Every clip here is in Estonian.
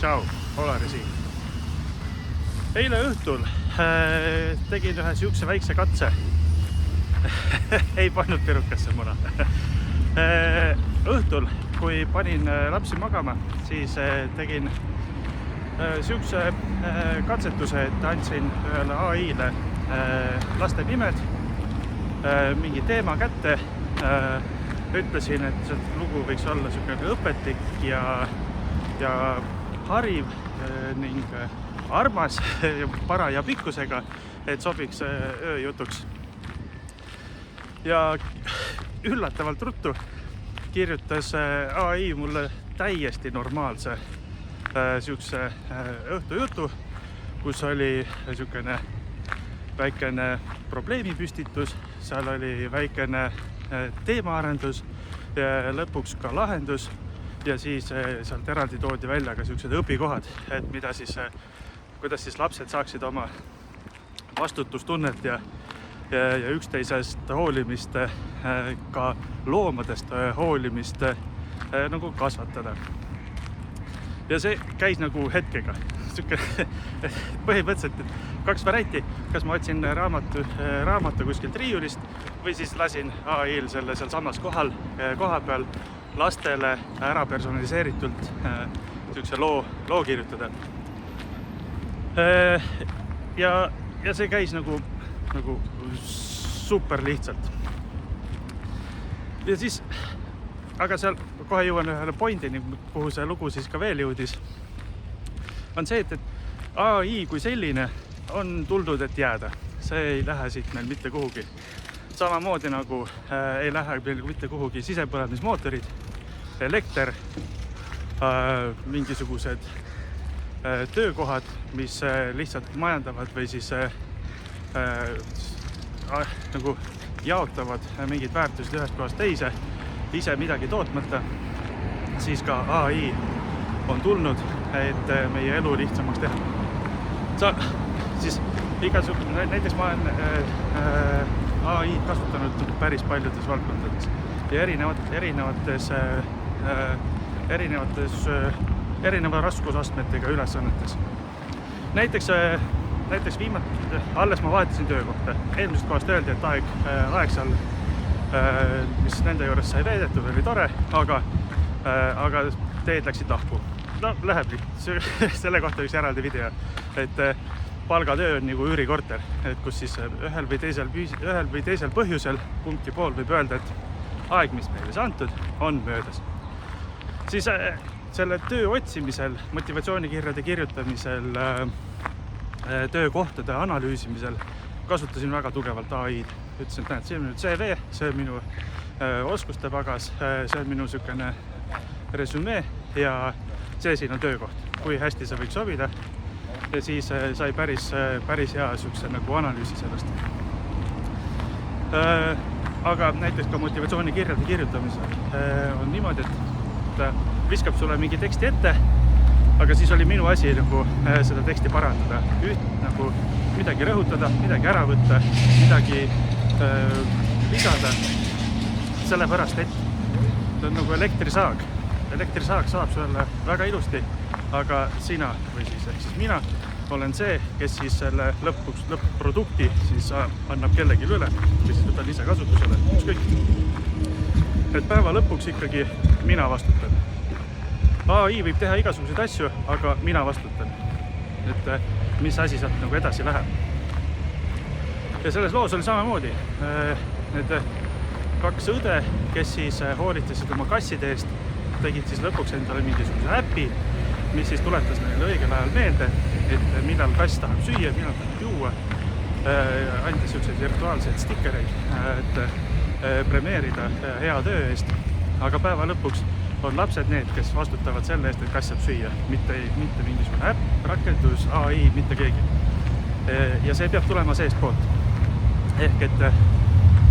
Tšau, Olari siin. Eile õhtul tegin ühe siukse väikse katse. Ei pannud pirukasse muna. Õhtul, kui panin lapsi magama, siis tegin siukse katsetuse, et andsin ühele AI-le laste nimed, mingi teema kätte. Ütlesin, et see lugu võiks olla siukene õpetlik ja hariv ning armas ja paraja pikkusega, et sobiks ööjutuks. Ja üllatavalt ruttu kirjutas AI mulle täiesti normaalse siukse õhtujutu, kus oli siukene väikene probleemipüstitus, seal oli väikene teemaarendus ja lõpuks ka lahendus ja siis sealt eraldi toodi välja ka siuksed õpikohad, et mida siis, kuidas siis lapsed saaksid oma vastutustunnet ja üksteisest hoolimist, ka loomadest hoolimist nagu kasvatada. Ja see käis nagu hetkega. Põhimõtteliselt kaks varianti, kas ma otsin raamatu kuskilt riiulist või siis lasin AI-l selle seal samas koha peal lastele ära personaliseeritult siukse loo kirjutada. Ja see käis nagu super lihtsalt. Ja siis, aga seal kohe jõuan ühele pointini, kuhu see lugu siis ka veel jõudis, on see, et AI kui selline on tuldud, et jääda. See ei lähe siit meil mitte kuhugi. Samamoodi nagu ei lähe meil mitte kuhugi sisepõlemismootorid, elekter, mingisugused töökohad, mis lihtsalt majandavad või siis nagu jaotavad mingid väärtused ühest kohast teise, ise midagi tootmata, siis ka AI on tulnud, et meie elu lihtsamaks teha. Siis näiteks ma olen AI kasutanud päris paljudes valdkondades ja erineva raskusastmetega ülesannetes. Näiteks alles ma vahetasin töökohta. Eelmisest kohast öeldi, et aeg seal, mis nende juures sai veedetud, oli tore, aga teed läksid lahku. No, läheb selle kohta üks eraldi video, et palgatöö on nagu üürikorter, et kus siis ühel või teisel põhjusel kumbki pool võib öelda, et aeg, mis meile antud, on möödas. Siis selle töö otsimisel, motivatsioonikirjade kirjutamisel, töökohtade analüüsimisel kasutasin väga tugevalt AI-d. Ütlesin, et näed, see on minu CV, see on minu oskuste pagas, see on minu sükene resümee ja see siin on töökoht, kui hästi see võiks sobida. Ja siis sai päris hea sükse nagu analüüsi sellest. Aga näiteks ka motivatsioonikirjade kirjutamisel on niimoodi, et viskab sulle mingi teksti ette, aga siis oli minu asi nagu seda teksti parandada. Nagu midagi rõhutada, midagi ära võtta, midagi lisada. Sellepärast, et see on nagu elektrisaag. Elektrisaag saab sulle väga ilusti, aga sina või siis mina olen see, kes siis selle lõpp-produkti siis annab kellelegi üle või siis võtan ise kasutusele. Et päeva lõpuks ikkagi mina vastutan. AI võib teha igasuguseid asju, aga mina vastutan. Et mis asi sealt nagu edasi läheb. Ja selles loos oli samamoodi. Need kaks õde, kes siis hoolitasid oma kasside eest, tegid siis lõpuks endale mingisuguse äpi, mis siis tuletas neile õigel ajal meelde, et millal kass tahab süüa, millal tahab juua, andis siukseid virtuaalseid stikereid, et premeerida hea töö eest. Aga päeva lõpuks on lapsed need, kes vastutavad selle eest, et kass saab süüa, mitte mingisugune äpp, rakendus, AI, mitte keegi. Ja see peab tulema seest poolt. Ehk et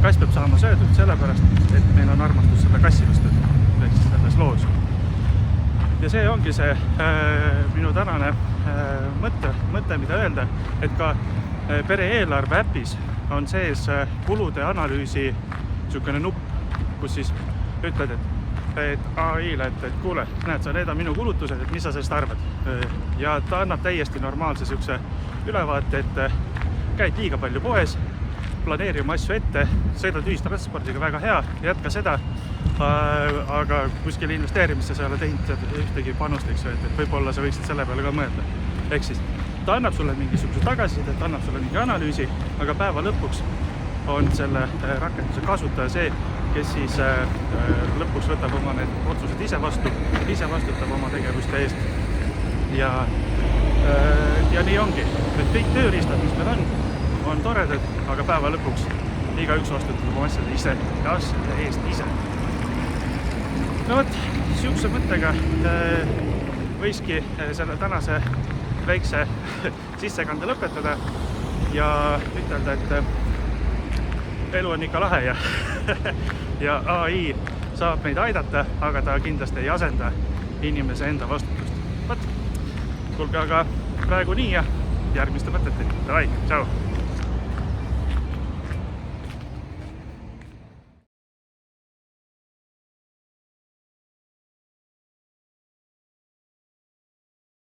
kass peab saama söödud sellepärast, et meil on armastus selle kassi vastu, ehk siis selles loos. Ja see ongi see minu tänane mõte, mida öelda, et ka pere eelarve äpis on sees kulude analüüsi niisugune nupp, kus siis ütled, et et AI-le, et kuule, näed sa, need on minu kulutused, et mis sa sellest arvad. Ja ta annab täiesti normaalse siukse ülevaate, et käid liiga palju poes, planeeri oma asju ette, sõidad ühistranspordiga, väga hea, jätka seda, aga kuskil investeerimisse sa ei ole teinud ühtegi panust, eks ju, et võib-olla sa võiksid selle peale ka mõelda. Ehk siis ta annab sulle mingisuguse tagasisidet, annab sulle mingi analüüsi, aga päeva lõpuks on selle rakenduse kasutaja see, kes siis lõpuks võtab oma need otsused ise vastutab oma tegevuste eest. Ja nii ongi, et kõik tööriistad, mis meil on toredad, aga päeva lõpuks igaüks vastutab oma asjade eest ise. No võt, siukse mõttega võiski selle tänase väikse sissekande lõpetada ja ütelda, et elu on ikka lahe ja AI saab meid aidata, aga ta kindlasti ei asenda inimese enda vastutust. Võt, kuulge aga praegu nii ja järgmiste mõteteni. Davai, tšau!